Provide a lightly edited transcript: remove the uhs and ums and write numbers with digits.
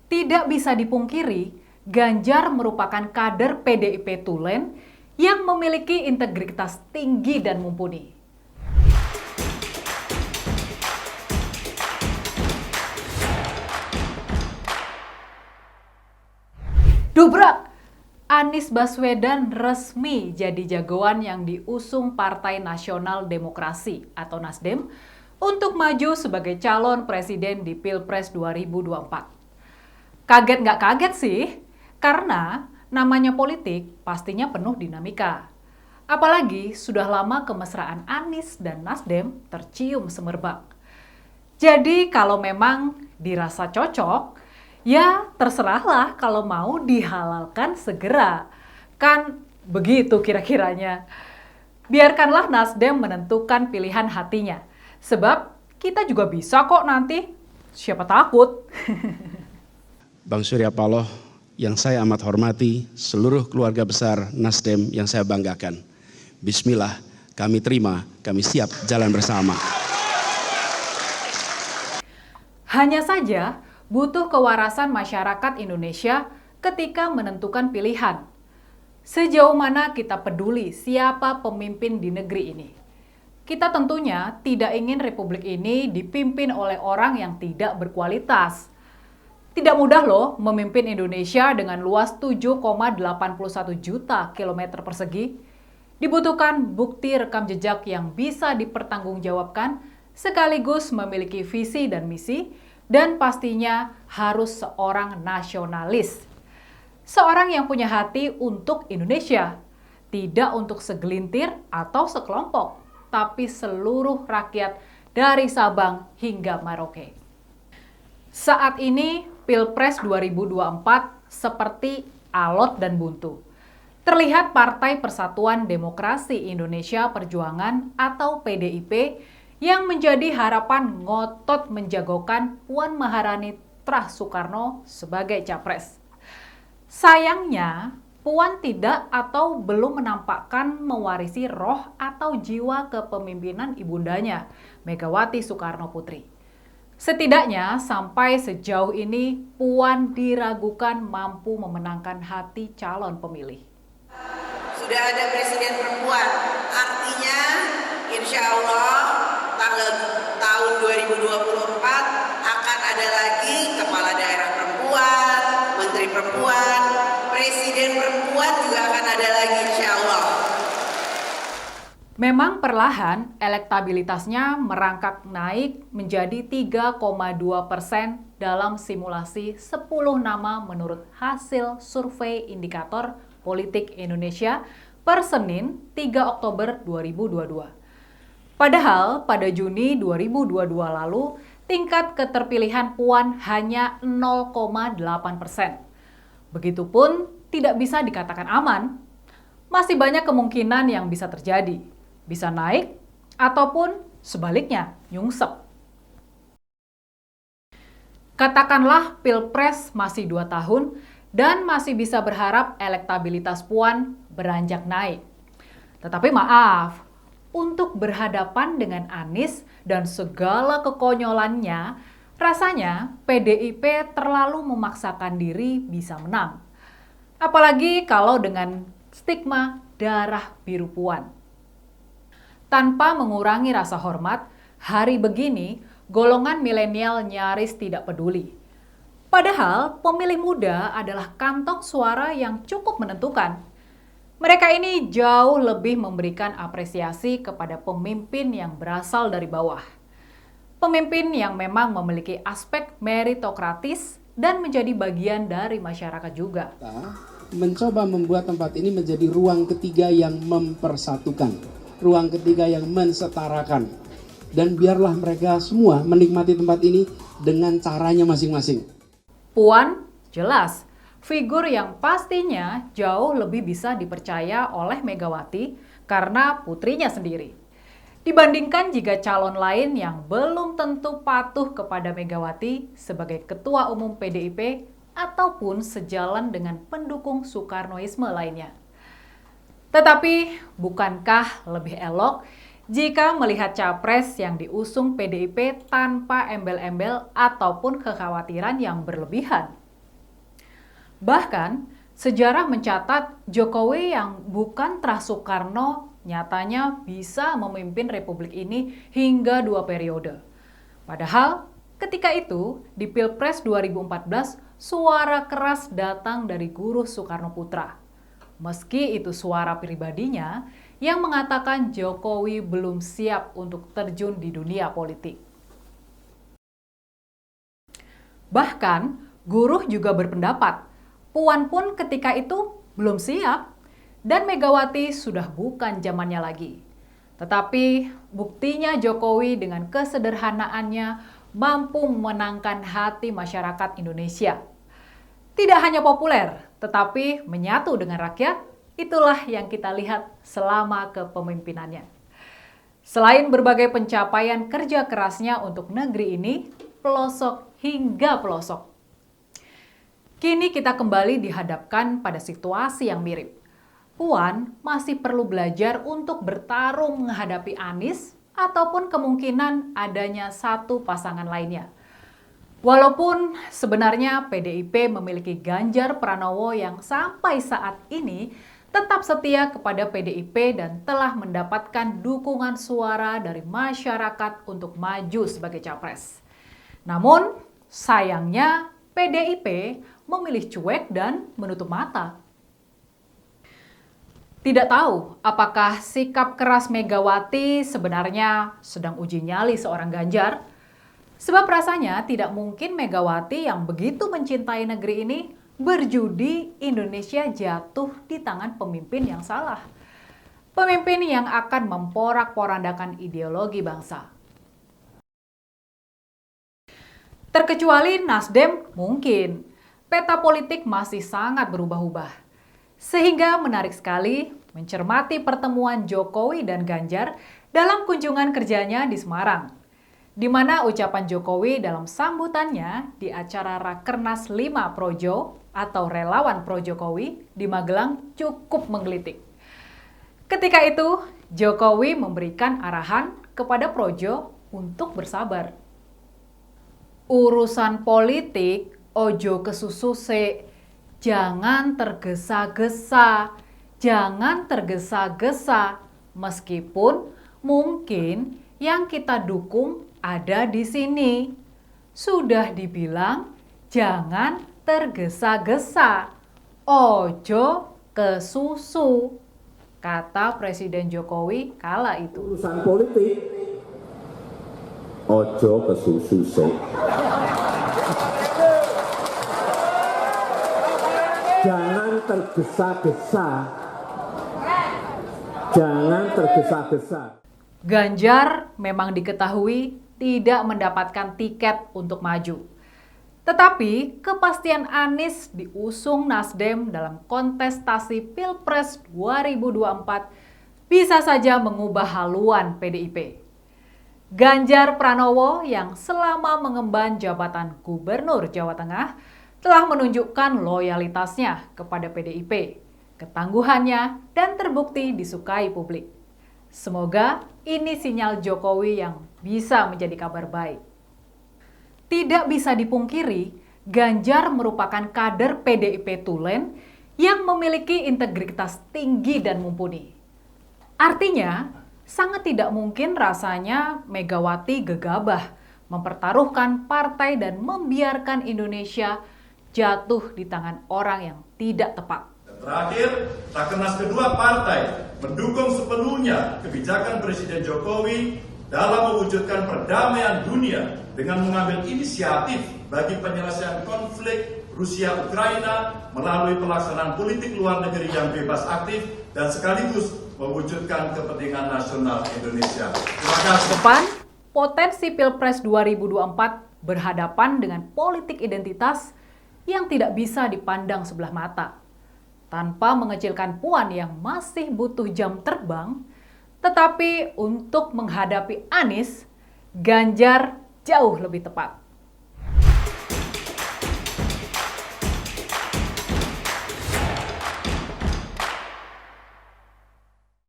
Tidak bisa dipungkiri, Ganjar merupakan kader PDIP tulen yang memiliki integritas tinggi dan mumpuni. Dubrak! Anies Baswedan resmi jadi jagoan yang diusung Partai Nasional Demokrasi atau Nasdem untuk maju sebagai calon presiden di Pilpres 2024. Kaget nggak kaget sih, karena namanya politik pastinya penuh dinamika. Apalagi sudah lama kemesraan Anies dan Nasdem tercium semerbak. Jadi kalau memang dirasa cocok, ya terserahlah kalau mau dihalalkan segera. Kan begitu kira-kiranya. Biarkanlah Nasdem menentukan pilihan hatinya. Sebab kita juga bisa kok nanti. Siapa takut? Bang Surya Paloh yang saya amat hormati, seluruh keluarga besar Nasdem yang saya banggakan. Bismillah, kami terima, kami siap jalan bersama. Hanya saja butuh kewarasan masyarakat Indonesia ketika menentukan pilihan. Sejauh mana kita peduli siapa pemimpin di negeri ini? Kita tentunya tidak ingin republik ini dipimpin oleh orang yang tidak berkualitas. Tidak mudah loh memimpin Indonesia dengan luas 7,81 juta kilometer persegi. Dibutuhkan bukti rekam jejak yang bisa dipertanggungjawabkan sekaligus memiliki visi dan misi, dan pastinya harus seorang nasionalis. Seorang yang punya hati untuk Indonesia, tidak untuk segelintir atau sekelompok, tapi seluruh rakyat dari Sabang hingga Merauke. Saat ini Pilpres 2024 seperti alot dan buntu. Terlihat Partai Persatuan Demokrasi Indonesia Perjuangan atau PDIP yang menjadi harapan ngotot menjagokan Puan Maharani Trah Soekarno sebagai capres. Sayangnya, Puan tidak atau belum menampakkan mewarisi roh atau jiwa kepemimpinan ibundanya, Megawati Soekarno Putri. Setidaknya sampai sejauh ini Puan diragukan mampu memenangkan hati calon pemilih. Sudah ada presiden perempuan, artinya insya Allah tahun 2024 akan ada lagi kepala daerah perempuan, menteri perempuan, presiden perempuan juga akan ada lagi insya Allah. Memang perlahan elektabilitasnya merangkak naik menjadi 3,2% dalam simulasi 10 nama menurut hasil survei indikator politik Indonesia per Senin 3 Oktober 2022. Padahal pada Juni 2022 lalu tingkat keterpilihan Puan hanya 0,8%. Begitupun tidak bisa dikatakan aman. Masih banyak kemungkinan yang bisa terjadi. Bisa naik, ataupun sebaliknya, nyungsep. Katakanlah Pilpres masih 2 tahun dan masih bisa berharap elektabilitas Puan beranjak naik. Tetapi maaf, untuk berhadapan dengan Anies dan segala kekonyolannya, rasanya PDIP terlalu memaksakan diri bisa menang. Apalagi kalau dengan stigma darah biru Puan. Tanpa mengurangi rasa hormat, hari begini golongan milenial nyaris tidak peduli. Padahal pemilih muda adalah kantong suara yang cukup menentukan. Mereka ini jauh lebih memberikan apresiasi kepada pemimpin yang berasal dari bawah. Pemimpin yang memang memiliki aspek meritokratis dan menjadi bagian dari masyarakat juga. Mencoba membuat tempat ini menjadi ruang ketiga yang mempersatukan. Ruang ketiga yang mensetarakan, dan biarlah mereka semua menikmati tempat ini dengan caranya masing-masing. Puan jelas figur yang pastinya jauh lebih bisa dipercaya oleh Megawati karena putrinya sendiri. Dibandingkan jika calon lain yang belum tentu patuh kepada Megawati sebagai Ketua Umum PDIP ataupun sejalan dengan pendukung Soekarnoisme lainnya. Tetapi, bukankah lebih elok jika melihat capres yang diusung PDIP tanpa embel-embel ataupun kekhawatiran yang berlebihan? Bahkan, sejarah mencatat Jokowi yang bukan Trah Soekarno nyatanya bisa memimpin Republik ini hingga 2 periode. Padahal, ketika itu, di Pilpres 2014, suara keras datang dari Guru Soekarno Putra. Meski itu suara pribadinya yang mengatakan Jokowi belum siap untuk terjun di dunia politik. Bahkan, Guru juga berpendapat, Puan pun ketika itu belum siap dan Megawati sudah bukan zamannya lagi. Tetapi buktinya Jokowi dengan kesederhanaannya mampu memenangkan hati masyarakat Indonesia. Tidak hanya populer, tetapi menyatu dengan rakyat, itulah yang kita lihat selama kepemimpinannya. Selain berbagai pencapaian kerja kerasnya untuk negeri ini, pelosok hingga pelosok. Kini kita kembali dihadapkan pada situasi yang mirip. Puan masih perlu belajar untuk bertarung menghadapi Anies ataupun kemungkinan adanya satu pasangan lainnya. Walaupun sebenarnya PDIP memiliki Ganjar Pranowo yang sampai saat ini tetap setia kepada PDIP dan telah mendapatkan dukungan suara dari masyarakat untuk maju sebagai capres. Namun, sayangnya PDIP memilih cuek dan menutup mata. Tidak tahu apakah sikap keras Megawati sebenarnya sedang uji nyali seorang Ganjar. Sebab rasanya tidak mungkin Megawati yang begitu mencintai negeri ini berjudi Indonesia jatuh di tangan pemimpin yang salah. Pemimpin yang akan memporak-porandakan ideologi bangsa. Terkecuali Nasdem mungkin. Peta politik masih sangat berubah-ubah. Sehingga menarik sekali mencermati pertemuan Jokowi dan Ganjar dalam kunjungan kerjanya di Semarang, di mana ucapan Jokowi dalam sambutannya di acara Rakernas 5 Projo atau Relawan Pro Jokowi di Magelang cukup menggelitik. Ketika itu, Jokowi memberikan arahan kepada Projo untuk bersabar. Urusan politik ojo kesusu se, jangan tergesa-gesa, jangan tergesa-gesa, meskipun mungkin yang kita dukung ada di sini. Sudah dibilang jangan tergesa-gesa, ojo kesusu, kata Presiden Jokowi kala itu. Urusan politik ojo kesusu sih. Jangan tergesa-gesa. Jangan tergesa-gesa. Ganjar memang diketahui tidak mendapatkan tiket untuk maju. Tetapi kepastian Anies diusung Nasdem dalam kontestasi Pilpres 2024 bisa saja mengubah haluan PDIP. Ganjar Pranowo yang selama mengemban jabatan Gubernur Jawa Tengah telah menunjukkan loyalitasnya kepada PDIP, ketangguhannya, dan terbukti disukai publik. Semoga ini sinyal Jokowi yang bisa menjadi kabar baik. Tidak bisa dipungkiri, Ganjar merupakan kader PDIP tulen yang memiliki integritas tinggi dan mumpuni. Artinya, sangat tidak mungkin rasanya Megawati gegabah mempertaruhkan partai dan membiarkan Indonesia jatuh di tangan orang yang tidak tepat. Terakhir, Rakernas kedua partai mendukung sepenuhnya kebijakan Presiden Jokowi dalam mewujudkan perdamaian dunia dengan mengambil inisiatif bagi penyelesaian konflik Rusia-Ukraina melalui pelaksanaan politik luar negeri yang bebas aktif dan sekaligus mewujudkan kepentingan nasional Indonesia. Terima kasih. Depan, potensi Pilpres 2024 berhadapan dengan politik identitas yang tidak bisa dipandang sebelah mata. Tanpa mengecilkan Puan yang masih butuh jam terbang, tetapi untuk menghadapi Anies, Ganjar jauh lebih tepat.